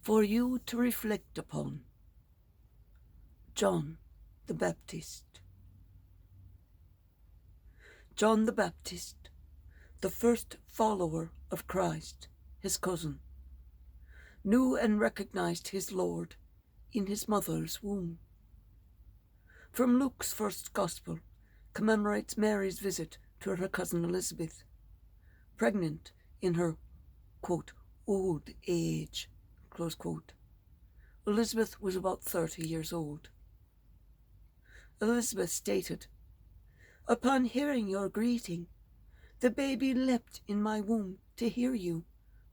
for you to reflect upon. John the Baptist. John the Baptist, the first follower of Christ, his cousin, knew and recognized his Lord in his mother's womb. From Luke's first Gospel commemorates Mary's visit to her cousin Elizabeth, pregnant in her, quote, old age, close quote. Elizabeth was about 30 years old. Elizabeth stated, "Upon hearing your greeting, the baby leapt in my womb to hear you,"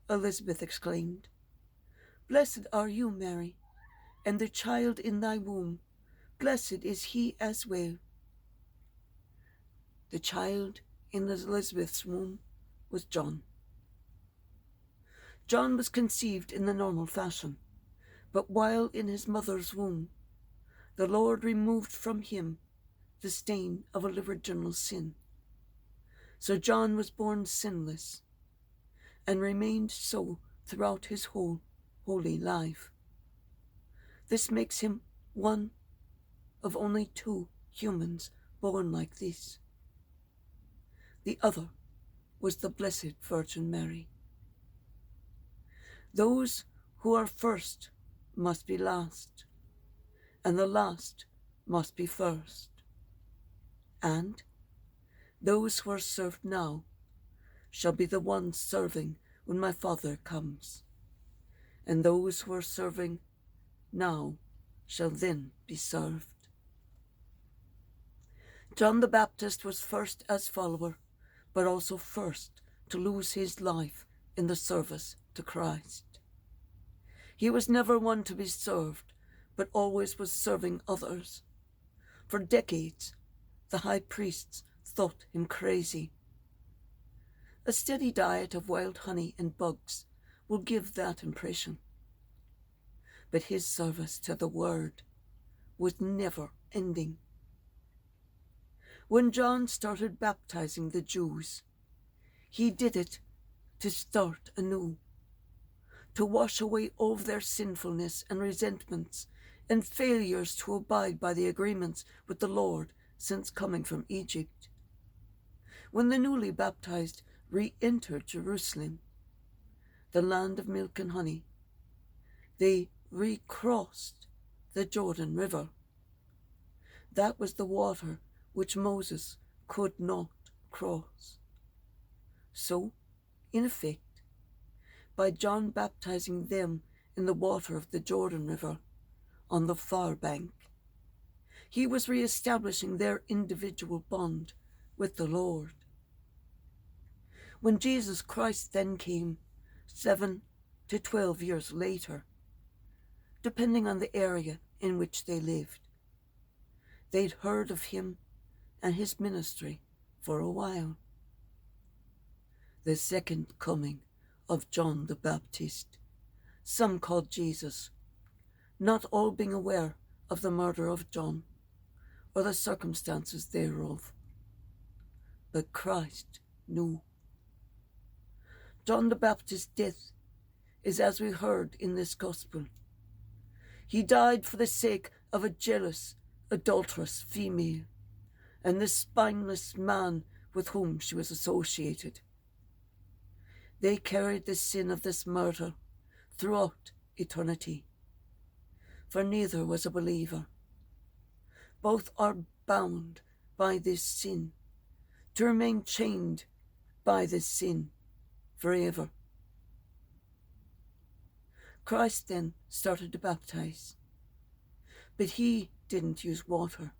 Elizabeth exclaimed. "Blessed are you, Mary, and the child in thy womb, blessed is he as well." The child in Elizabeth's womb was John. John was conceived in the normal fashion, but while in his mother's womb, the Lord removed from him the stain of original sin. So John was born sinless, and remained so throughout his whole holy life. This makes him one of only 2 humans born like this. The other was the Blessed Virgin Mary. Those who are first must be last, and the last must be first. And those who are served now shall be the ones serving when my Father comes, and those who are serving now shall then be served. John the Baptist was first as follower, but also first to lose his life in the service to Christ. He was never one to be served, but always was serving others. For decades, the high priests thought him crazy. A steady diet of wild honey and bugs will give that impression. But his service to the Word was never ending. When John started baptizing the Jews, he did it to start anew, to wash away all of their sinfulness and resentments and failures to abide by the agreements with the Lord since coming from Egypt. When the newly baptized re-entered Jerusalem, the land of milk and honey, they recrossed the Jordan River. That was the water which Moses could not cross. So, in effect, by John baptizing them in the water of the Jordan River on the far bank, he was re-establishing their individual bond with the Lord. When Jesus Christ then came 7 to 12 years later, depending on the area in which they lived, they'd heard of him and his ministry for a while. The second coming of John the Baptist, some called Jesus, not all being aware of the murder of John or the circumstances thereof. But Christ knew. John the Baptist's death is as we heard in this gospel. He died for the sake of a jealous, adulterous female and the spineless man with whom she was associated. They carried the sin of this murder throughout eternity, for neither was a believer. Both are bound by this sin, to remain chained by this sin forever. Christ then started to baptize, but he didn't use water.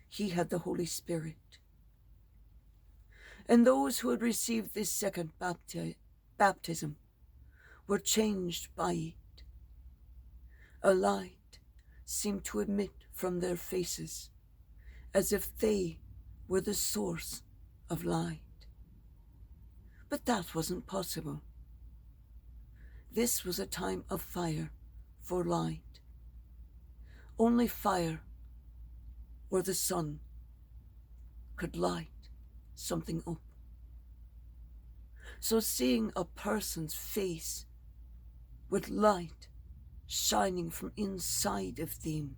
He had the Holy Spirit. And those who had received this second baptism were changed by it. A light seemed to emit from their faces, as if they were the source of light. But that wasn't possible. This was a time of fire for light. Only fire or the sun could light something up. So seeing a person's face with light shining from inside of them,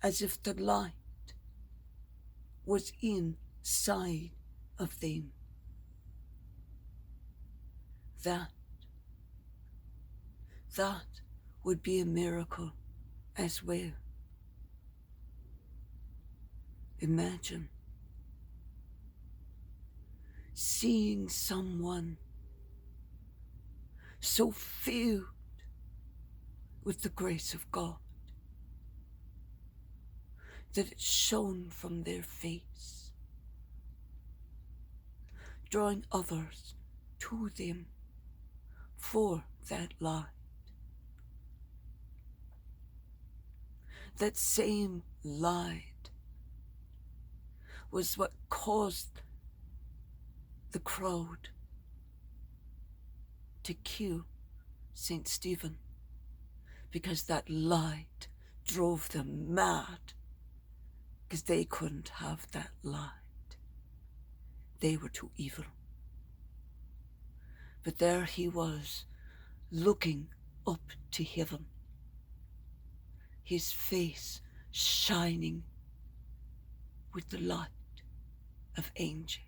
as if the light was inside of them. That would be a miracle as well. Imagine seeing someone so filled with the grace of God that it shone from their face, drawing others to them for that light. That same light was what caused the crowd to kill St. Stephen, because that light drove them mad, because they couldn't have that light. They were too evil. But there he was, looking up to heaven, his face shining with the light of angels.